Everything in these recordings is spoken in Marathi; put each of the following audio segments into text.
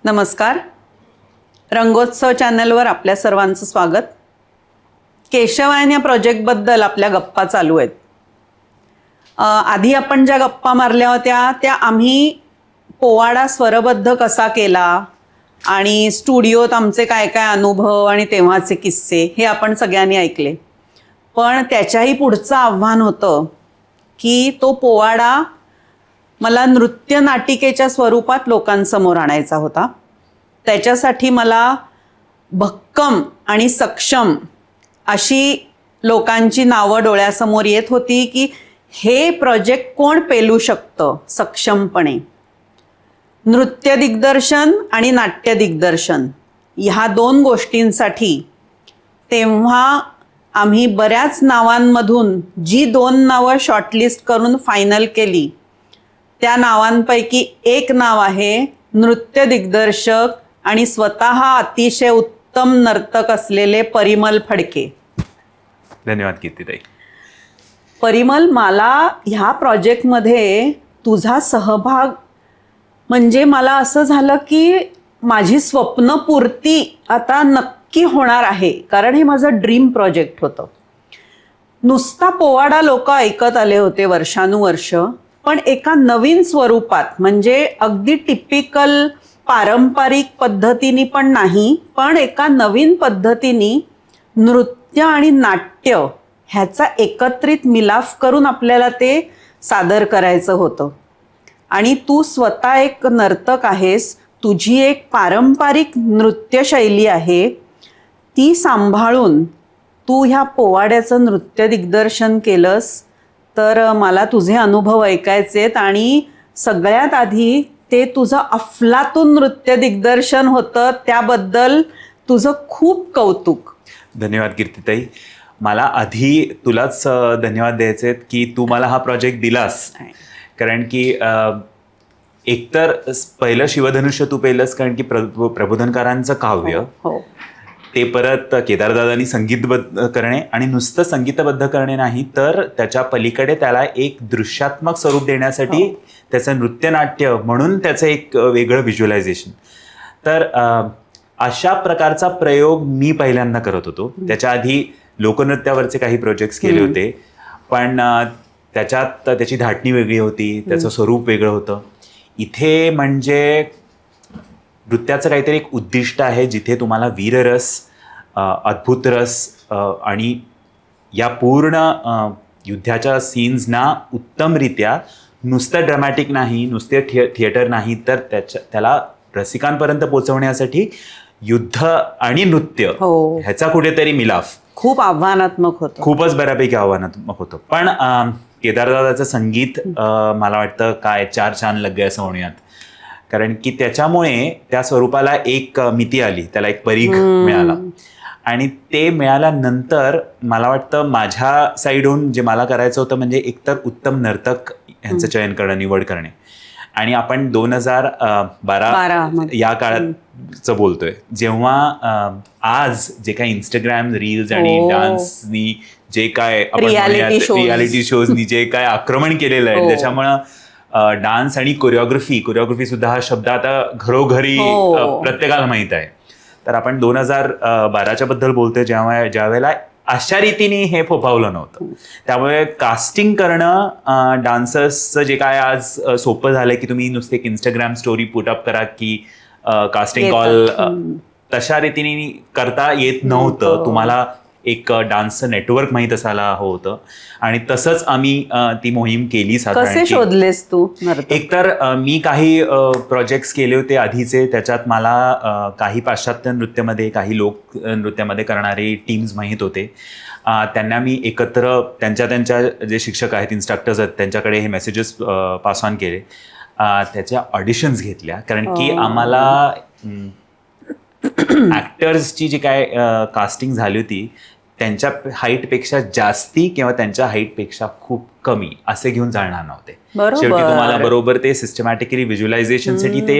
नमस्कार. रंगोत्सव चॅनलवर आपल्या सर्वांचं स्वागत. केशवायन या प्रोजेक्टबद्दल आपल्या गप्पा चालू आहेत. आधी आपण ज्या गप्पा मारल्या होत्या त्या आम्ही पोवाडा स्वरबद्ध कसा केला आणि स्टुडिओत आमचे काय काय अनुभव आणि तेव्हाचे किस्से हे आपण सगळ्यांनी ऐकले. पण त्याच्याही पुढचं आव्हान होतं की तो पोवाडा मला नृत्य नाटिकेच्या स्वरूपात लोकांसमोर आणायचा होता. त्याच्यासाठी मला भक्कम आणि सक्षम अशी लोकांची नावं डोळ्यासमोर येत होती की हे प्रोजेक्ट कोण पेलू शकतं सक्षमपणे. नृत्य दिग्दर्शन आणि नाट्य दिग्दर्शन ह्या दोन गोष्टींसाठी तेव्हा आम्ही बऱ्याच नावांमधून जी दोन नावं शॉर्टलिस्ट करून फायनल केली त्या नावांपैकी एक नाव आहे नृत्य दिग्दर्शक आणि स्वतः अतिशय उत्तम नर्तक असलेले परिमल फडके. धन्यवाद कीर्तिताई. परिमल, मला ह्या प्रोजेक्टमध्ये तुझा सहभाग म्हणजे मला असं झालं की माझी स्वप्नपूर्ती आता नक्की होणार आहे, कारण हे माझं ड्रीम प्रोजेक्ट होतं. नुसता पोवाडा लोक ऐकत आले होते वर्षानुवर्ष, पण एका नवीन स्वरूपात, म्हणजे अगदी टिपिकल पारंपरिक पद्धतीने पण नाही, पण एका नवीन पद्धतीने नृत्य आणि नाट्य ह्याचा एकत्रित मिलाफ करून आपल्याला ते सादर करायचं होतं. आणि तू स्वतः एक नर्तक आहेस, तुझी एक पारंपरिक नृत्यशैली आहे, ती सांभाळून तू ह्या पोवाड्याचं नृत्य दिग्दर्शन केलंस. तर मला तुझे अनुभव ऐकायचेत आणि सगळ्यात आधी ते तुझं अफलातून नृत्य दिग्दर्शन होतं, त्याबद्दल तुझं खूप कौतुक. धन्यवाद कीर्तिताई. मला आधी तुलाच धन्यवाद द्यायचे आहेत की तू मला हा प्रोजेक्ट दिलास. कारण की एकतर पहिलं शिवधनुष्य तू पेलस, कारण की प्रबोधनकारांचं काव्य हो. ते परत केदारदादांनी संगीतबद्ध करणे, आणि नुसतं संगीतबद्ध करणे नाही तर त्याच्या पलीकडे त्याला एक दृश्यात्मक स्वरूप देण्यासाठी त्याचं नृत्यनाट्य म्हणून त्याचं एक वेगळं व्हिज्युअलायझेशन. तर अशा प्रकारचा प्रयोग मी पहिल्यांदा करत होतो. त्याच्या आधी लोकनृत्यावरचे काही प्रोजेक्ट्स केले होते, पण त्याच्यात त्याची धाटणी वेगळी होती, त्याचं स्वरूप वेगळं होतं. इथे म्हणजे नृत्याचं काहीतरी एक उद्दिष्ट आहे जिथे तुम्हाला वीररस, अद्भुत रस आणि या पूर्ण युद्धाच्या सीन्सना उत्तमरित्या, नुसतं ड्रमॅटिक नाही, नुसते थिएटर नाही, तर त्याला रसिकांपर्यंत पोहोचवण्यासाठी युद्ध आणि नृत्य ह्याचा कुठेतरी मिलाफ खूप आव्हानात्मक होतं. खूपच बऱ्यापैकी आव्हानात्मक होतं. पण केदारदादाचं संगीत मला वाटतं काय चार चांद लग गए असं म्हणूयात. कारण की त्याच्यामुळे त्या स्वरूपाला एक मिती आली, त्याला एक परीघ मिळाला. आणि ते मिळाल्यानंतर मला वाटतं माझ्या साईडहून जे मला करायचं होतं म्हणजे एकतर उत्तम नर्तक यांचं चयन करणं, निवड करणे. आणि आपण 2012 या काळाचं बोलतोय, जेव्हा आज जे काही इंस्टाग्राम रील्स आणि डान्सनी जे काय आपण रियालिटी शोजनी जे काय आक्रमण केलेलं आहे, त्याच्यामुळं डान्स आणि कोरिओग्राफी सुद्धा हा शब्द आता घरोघरी प्रत्येकाला माहीत आहे. तर आपण 2012च्या बद्दल बोलतोय, ज्यावेळेला अशा रीतीने हे फोफावलं नव्हतं. त्यामुळे कास्टिंग करणं डान्सर्सचं जे काय आज सोपं झालंय की तुम्ही नुसते एक इंस्टाग्राम स्टोरी पुटअप करा की कास्टिंग कॉल, तशा रीतीने करता येत नव्हतं. तुम्हाला एक डान्सचं नेटवर्क माहीत असायला हवं होतं. आणि तसंच आम्ही ती मोहीम केली. कसे शोधलेस तू? एकतर मी काही प्रोजेक्ट्स केले होते आधीचे, त्याच्यात मला काही पाश्चात्य नृत्यामध्ये, काही लोक नृत्यामध्ये करणारे टीम्स माहीत होते. त्यांना मी एकत्र त्यांच्या जे शिक्षक आहेत, इन्स्ट्रक्टर्स आहेत, त्यांच्याकडे हे मेसेजेस पास ऑन केले. त्याच्या ऑडिशन्स घेतल्या, कारण की आम्हाला ऍक्टर्सची जी काय कास्टिंग झाली होती त्यांच्या हाईटपेक्षा जास्ती किंवा त्यांच्या हाईटपेक्षा खूप कमी असे घेऊन चालणार नव्हते. शेवटी तुम्हाला बरोबर ते सिस्टमॅटिकली व्हिज्युअलायझेशनसाठी ते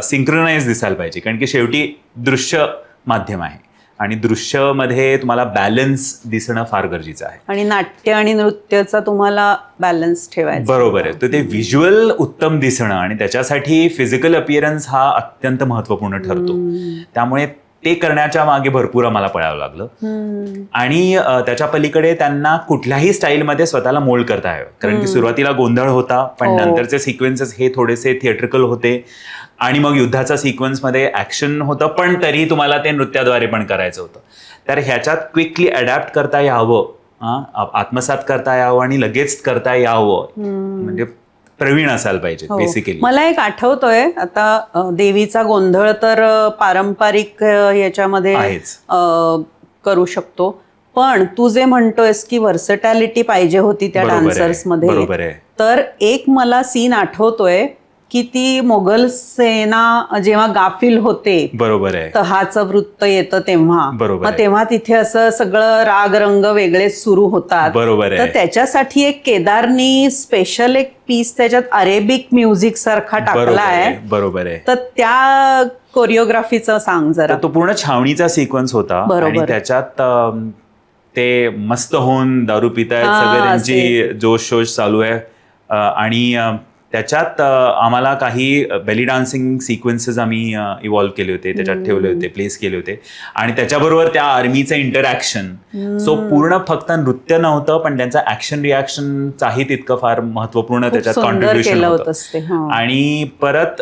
सिंक्रोनाइज दिसायला पाहिजे, कारण की शेवटी दृश्य माध्यम आहे. आणि दृश्यमध्ये तुम्हाला बॅलन्स दिसणं फार गरजेचं आहे. आणि नाट्य आणि नृत्याचा तुम्हाला बॅलन्स ठेवायचा. बरोबर आहे. तर ते व्हिज्युअल उत्तम दिसणं आणि त्याच्यासाठी फिजिकल अपिअरन्स हा अत्यंत महत्वपूर्ण ठरतो. त्यामुळे ते करण्याच्या मागे भरपूर आम्हाला पळावं लागलं. आणि त्याच्या पलीकडे त्यांना कुठल्याही स्टाईलमध्ये स्वतःला मोल्ड करता यावं, कारण की सुरुवातीला गोंधळ होता, पण नंतरचे सिक्वेन्सेस हे थोडेसे थिएट्रिकल होते. आणि मग युद्धाचा सिक्वेन्समध्ये ऍक्शन होतं, पण तरी तुम्हाला ते नृत्याद्वारे पण करायचं होतं. तर ह्याच्यात क्विकली अडॅप्ट करता यावं, आत्मसात करता यावं आणि लगेच करता यावं, म्हणजे प्रवीण असायला पाहिजे बेसिकली. मला एक आठवतोय आता, देवीचा गोंधळ तर पारंपरिक याच्यामध्ये करू शकतो, पण तू जे म्हणतोयस की व्हर्सटॅलिटी पाहिजे होती त्या डान्सर्स मध्ये, तर एक मला सीन आठवतोय की ती मोगल सेना जेव्हा गाफील होते, बरोबर आहे, तहाचं वृत्त येतं तेव्हा, बरोबर, तेव्हा तिथे असं सगळं राग रंग वेगळेच सुरू होतात. बरोबर. तर त्याच्यासाठी एक केदारनी स्पेशल एक पीस त्याच्यात अरेबिक म्युझिक सारखा टाकला आहे. बरोबर आहे. तर त्या कोरिओग्राफीचं सांग जरा. तो पूर्ण छावणीचा सिक्वेन्स होता आणि त्याच्यात ते मस्त होऊन दारू पितायत, सगळे त्यांची जोश चालू आहे. आणि त्याच्यात आम्हाला काही बेली डान्सिंग सिक्वेन्सेस आम्ही इव्हॉल्व केले होते, त्याच्यात ठेवले होते, प्लेस केले होते. आणि त्याच्याबरोबर त्या आर्मीचं इंटरॅक्शन, सो पूर्ण फक्त नृत्य नव्हतं, पण त्यांचा ऍक्शन रिॲक्शनचाही तितकं फार महत्वपूर्ण त्याच्यात कॉन्ट्रीब्युशन होतं. आणि परत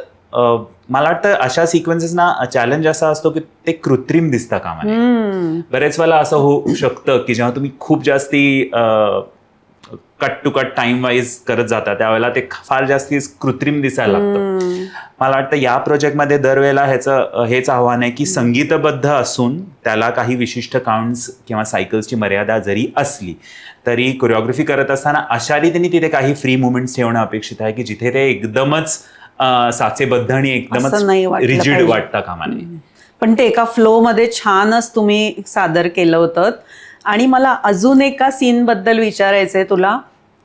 मला वाटतं अशा सिक्वेन्सेसना चॅलेंज असा असतो की ते कृत्रिम दिसता कामा नये. बरेच वेळेला असं होऊ शकतं की जेव्हा तुम्ही खूप जास्ती cut to cut time wise करत जाता, त्यावेळेला ते फार जास्ती कृत्रिम दिसायला लागतं. मला वाटतं या प्रोजेक्टमध्ये दरवेळेला ह्याचं हेच आव्हान आहे की संगीतबद्ध असून त्याला काही विशिष्ट काउंट्स किंवा सायकल्सची मर्यादा जरी असली तरी कोरिओग्राफी करत असताना अशा रीतीने तिथे काही फ्री मुवमेंट्स ठेवणं अपेक्षित आहे की जिथे ते एकदमच साचेबद्ध आणि एकदमच रिजिड वाटता कामा नये. पण ते एका फ्लो मध्ये छानच तुम्ही सादर केलं होतं. आणि मला अजून एका सीन बद्दल विचारायचंय तुला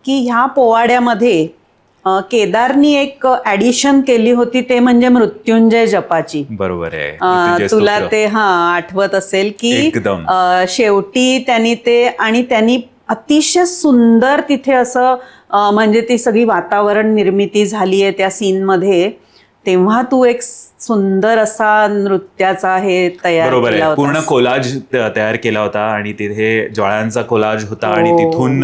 की ह्या पोवाड्यामध्ये केदारनी एक ऍडिशन केली होती, ते म्हणजे मृत्युंजय जपाची. बरोबर आहे. तुला ते आठवत असेल की शेवटी त्यांनी ते, आणि त्यांनी अतिशय सुंदर तिथे असं म्हणजे ती सगळी वातावरण निर्मिती झाली आहे त्या सीन मध्ये, तेव्हा तू एक सुंदर असा नृत्याचा हे तयार केला होता. पूर्ण कोलाज तयार केला होता आणि तिथे ज्वाळांचा कोलाज होता आणि तिथून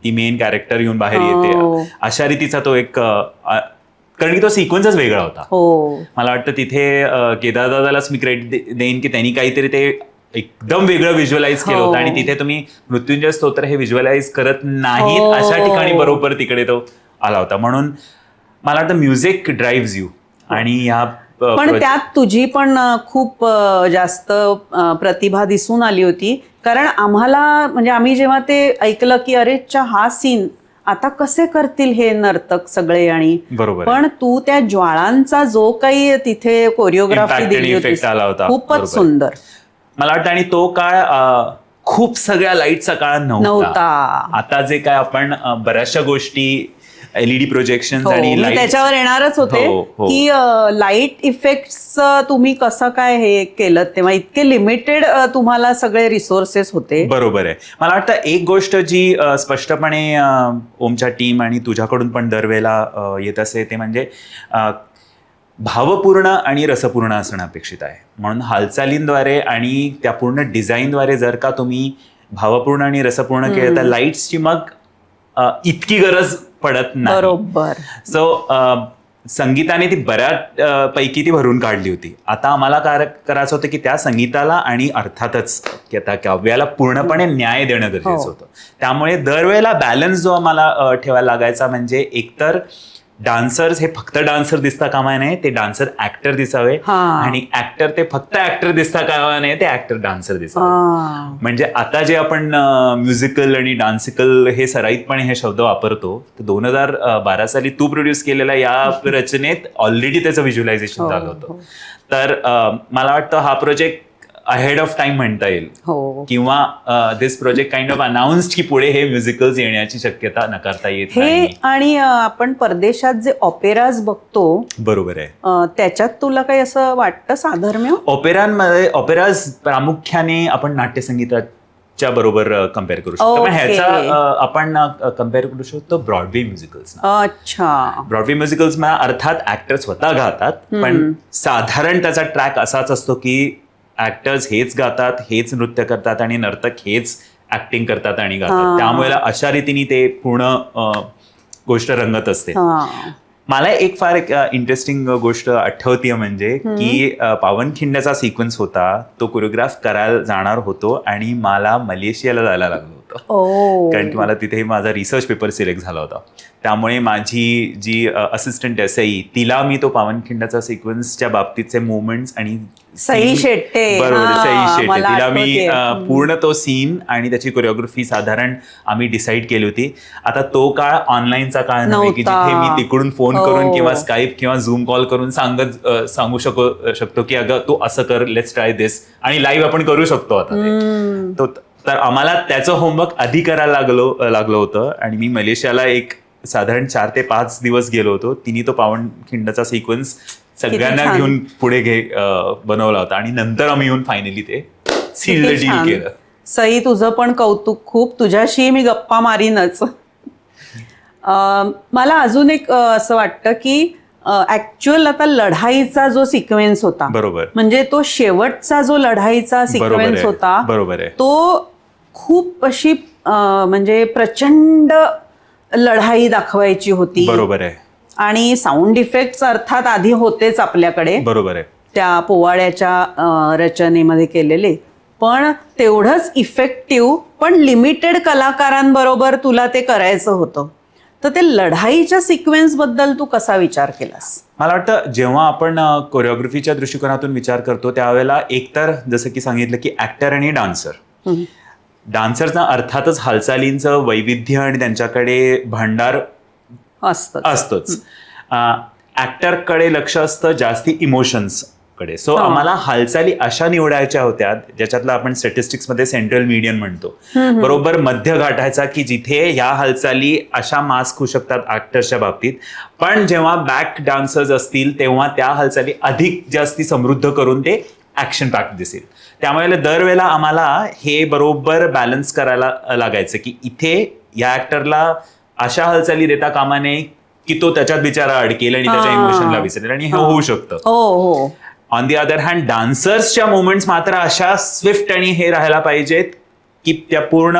ती मेन कॅरेक्टर येऊन बाहेर येते, अशा रीतीचा तो एक, कारण की तो सिक्वेन्सच वेगळा होता. मला वाटतं तिथे केदार दादालाच मी क्रेडिट देईन की त्यांनी काहीतरी ते एकदम वेगळं व्हिज्युअलाइज केलं होतं. आणि तिथे तुम्ही मृत्युंजय स्तोत्र हे व्हिज्युअलाइज करत नाहीत अशा ठिकाणी बरोबर तिकडे तो आला होता. म्हणून मला वाटतं म्युझिक ड्राईव्हज यू. आणि ह्या पण त्यात तुझी पण खूप जास्त प्रतिभा दिसून आली होती, कारण आम्हाला म्हणजे आम्ही जेव्हा ते ऐकलं की अरे हा सीन आता कसे करतील हे नर्तक सगळे, आणि बरोबर, पण तू त्या ज्वाळांचा जो काही तिथे कोरिओग्राफी दिली होती खूपच सुंदर. मला वाटतं आणि तो काळ खूप सगळ्या लाईटचा काळ नव्हता. आता जे काय आपण बऱ्याचशा गोष्टी LED प्रोजेक्शन आणि त्याच्यावर येणारच होते की लाईट इफेक्ट्स तुम्ही कसं काय हे केलं, तेव्हा इतके लिमिटेड तुम्हाला सगळे रिसोर्सेस होते. बरोबर आहे. मला वाटतं एक गोष्ट जी स्पष्टपणे ओमच्या टीम आणि तुझ्याकडून पण दरवेळेला येत असे ते म्हणजे भावपूर्ण आणि रसपूर्ण असणं अपेक्षित आहे. म्हणून हालचालींद्वारे आणि त्या पूर्ण डिझाईनद्वारे जर का तुम्ही भावपूर्ण आणि रसपूर्ण केलं तर लाईट्सची मग इतकी गरज पडत नाही. बरोबर. सो संगीताने ती बऱ्याच पैकी ती भरून काढली होती. आता आम्हाला करायचं होतं की त्या संगीताला आणि अर्थातच की आता काव्याला पूर्णपणे न्याय देणं गरजेचं होतं. त्यामुळे दरवेळेला बॅलन्स जो आम्हाला ठेवायला लागायचा म्हणजे एकतर डान्सर्स हे फक्त डान्सर दिसता कामा नये, ते डान्सर ऍक्टर दिसावे, आणि ऍक्टर ते फक्त ऍक्टर दिसता कामा नये, ते ऍक्टर डान्सर दिसावे. म्हणजे आता जे आपण म्युझिकल आणि डान्सिकल हे सराईतपणे हे शब्द वापरतो, तर 2012 साली तू प्रोड्यूस केलेल्या या रचनेत ऑलरेडी त्याचं व्हिज्युअलायझेशन झालं होतं. तर मला वाटतं हा प्रोजेक्ट अहेड ऑफ टाइम म्हणता येईल हो. किंवा दिस प्रोजेक्ट काइंड ऑफ अनाउन्स्ड की पुढे हे म्युझिकल्स येण्याची शक्यता नकारता येत हे नाही. आणि आपण परदेशात जे ऑपेराज बघतो बरोबर आहे. त्याच्यात तुला काही असं वाटतं साधर्म्य? ऑपेराज प्रामुख्याने आपण नाट्यसंगीताच्या बरोबर कम्पेअर करू शकतो. पण Okay. ह्याचा आपण कम्पेअर करू शकतो ब्रॉडवे म्युझिकल्स. अच्छा. ब्रॉडवे म्युझिकल्स अर्थात ऍक्टर स्वतः गातात, पण साधारण त्याचा ट्रॅक असाच असतो की ऍक्टर्स हेच गातात, हेच नृत्य करतात आणि नर्तक हेच ऍक्टिंग करतात आणि गातात. त्यामुळे अशा रीतीने ते पूर्ण गोष्ट रंगत असते. मला एक फार इंटरेस्टिंग गोष्ट आठवतीये म्हणजे की पावनखिंडाचा सिक्वेन्स होता, तो कोरिओग्राफ करायला जाणार होतो आणि मला मलेशियाला जायला लागलं होतं. कारण की मला तिथे माझा रिसर्च पेपर सिलेक्ट झाला होता. त्यामुळे माझी जी असिस्टंट आहे सई, तिला मी तो पावनखिंडाचा सिक्वेन्सच्या बाबतीतचे मुवमेंट्स आणि सई शेट्टे, बरोबर सई शेट्टे, तिला मी आठवतेय. पूर्ण तो सीन आणि त्याची कोरिओग्राफी साधारण आम्ही डिसाईड केली होती. आता तो काळ ऑनलाईनचा काळ नव्हे की जिथे मी तिकडून फोन करून किंवा स्काईप किंवा झूम कॉल करून सांगू शकतो की अगं तू असं कर, लेट्स ट्राय दिस, आणि लाईव्ह आपण करू शकतो आता. तर आम्हाला त्याचं होमवर्क आधी करायला लागलं होतं आणि मी मलेशियाला एक साधारण 4 ते 5 दिवस गेलो होतो. तिने तो पावनखिंडाचा सिक्वेन्स सगळ्यांना घेऊन पुढे बनवला होता आणि नंतर आम्ही येऊन फायनली ते सील्ड डील केलं. सई, तुझं पण कौतुक खूप. तुझ्याशी मी गप्पा मारीनच. मला अजून एक असं वाटतं की ऍक्च्युअल आता लढाईचा जो सिक्वेन्स होता, बरोबर, म्हणजे तो शेवटचा जो लढाईचा सिक्वेन्स होता, बरोबर आहे, तो खूप अशी म्हणजे प्रचंड लढाई दाखवायची होती. बरोबर आहे. आणि साऊंड इफेक्ट्स अर्थात आधी होतेच आपल्याकडे, बरोबर आहे, त्या पोवाड्याच्या रचनेमध्ये केलेले, पण तेवढंच इफेक्टिव्ह पण लिमिटेड कलाकारांबरोबर तुला ते करायचं होतं. तर ते लढाईच्या सिक्वेन्स बद्दल तू कसा विचार केलास? मला वाटतं जेव्हा आपण कोरिओग्राफीच्या दृष्टिकोनातून विचार करतो त्यावेळेला एकतर जसं की सांगितलं की ऍक्टर आणि डान्सरचा अर्थातच हालचालींचं वैविध्य आणि त्यांच्याकडे भांडार असतोच. ऍक्टरकडे लक्ष असतं जास्ती इमोशन्स कडे. सो आम्हाला हालचाली अशा निवडायच्या होत्या ज्याच्यातला आपण स्टॅटिस्टिक्स मध्ये सेंट्रल मीडियन म्हणतो, बरोबर मध्य गाठायचा की जिथे ह्या हालचाली अशा मास्क होऊ शकतात ऍक्टर्सच्या बाबतीत, पण जेव्हा बॅक डान्सर्स असतील तेव्हा त्या हालचाली अधिक जास्ती समृद्ध करून ते ऍक्शन पॅक्ड दिसेल. त्यामुळे दरवेळेला आम्हाला हे बरोबर बॅलन्स करायला लागायचं की इथे या ऍक्टरला अशा हालचाली देता कामा नये की तो त्याच्यात बिचारा अडकेल आणि त्याच्या इमोशनला विसरेल, आणि हे होऊ शकतं. ऑन दी अदर हँड डान्सर्सच्या मुवमेंट्स मात्र अशा स्विफ्ट आणि हे राहायला पाहिजेत की त्या पूर्ण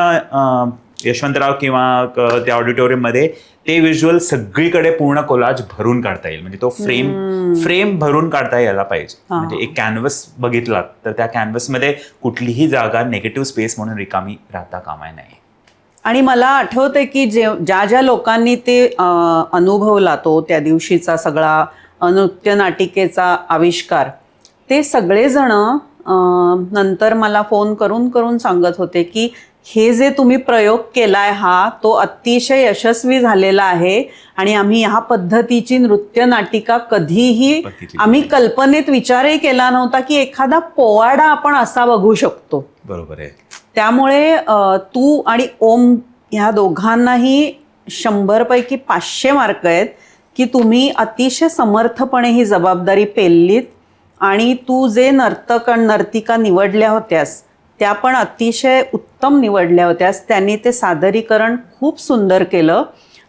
यशवंतराव किंवा त्या ऑडिटोरियममध्ये ते व्हिज्युअल सगळीकडे पूर्ण कोलाज भरून काढता येईल. म्हणजे तो फ्रेम भरून काढता यायला पाहिजे. म्हणजे एक कॅनव्हस बघितला तर त्या कॅनव्हसमध्ये कुठलीही जागा निगेटिव्ह स्पेस म्हणून रिकामी राहता कामा नये. आणि मला आठवतंय की ज्या लोकांनी ते अनुभवला तो त्या दिवशीचा सगळा नृत्य नाटिकेचा आविष्कार, ते सगळेजण नंतर मला फोन करून सांगत होते की हे जे तुम्ही प्रयोग केलाय हा तो अतिशय यशस्वी झालेला आहे आणि आम्ही ह्या पद्धतीची नृत्य नाटिका कधीही आम्ही कल्पनेत विचारही केला नव्हता की एखादा पोवाडा आपण असा बघू शकतो. बरोबर आहे. त्यामुळे तू आणि ओम ह्या दोघांनाही 100 पैकी 500 मार्क आहेत की तुम्ही अतिशय समर्थपणे ही जबाबदारी पेललीत आणि तू जे नर्तिका निवडल्या होत्यास त्या पण अतिशय उत्तम निवडल्या होत्यास. त्यांनी ते सादरीकरण खूप सुंदर केलं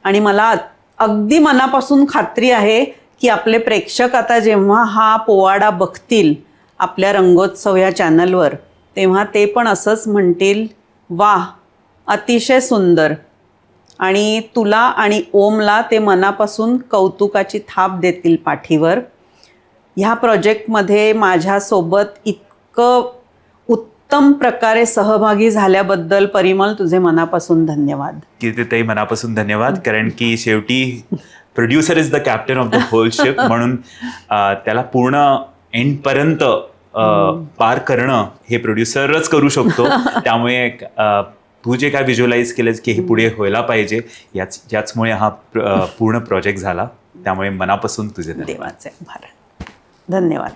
आणि मला अगदी मनापासून खात्री आहे की आपले प्रेक्षक आता जेव्हा हा पोवाडा बघतील आपल्या रंगोत्सव या चॅनलवर, तेव्हा ते पण असंच म्हणतील, वाह अतिशय सुंदर. आणि तुला आणि ओमला ते मनापासून कौतुकाची थाप देतील पाठीवर. ह्या प्रोजेक्टमध्ये माझ्यासोबत इतकं उत्तम प्रकारे सहभागी झाल्याबद्दल परिमल तुझे मनापासून धन्यवाद. कीर्तीताई मनापासून धन्यवाद. कारण की शेवटी producer is the captain of the whole ship, म्हणून त्याला पूर्ण एंडपर्यंत पार करणं हे प्रोड्युसरच करू शकतो. त्यामुळे तू जे काय व्हिज्युअलाइज केलंस की हे पुढे व्हायला पाहिजे, याचमुळे हा पूर्ण प्रोजेक्ट झाला. त्यामुळे मनापासून तुझे देवाचे आभार. धन्यवाद.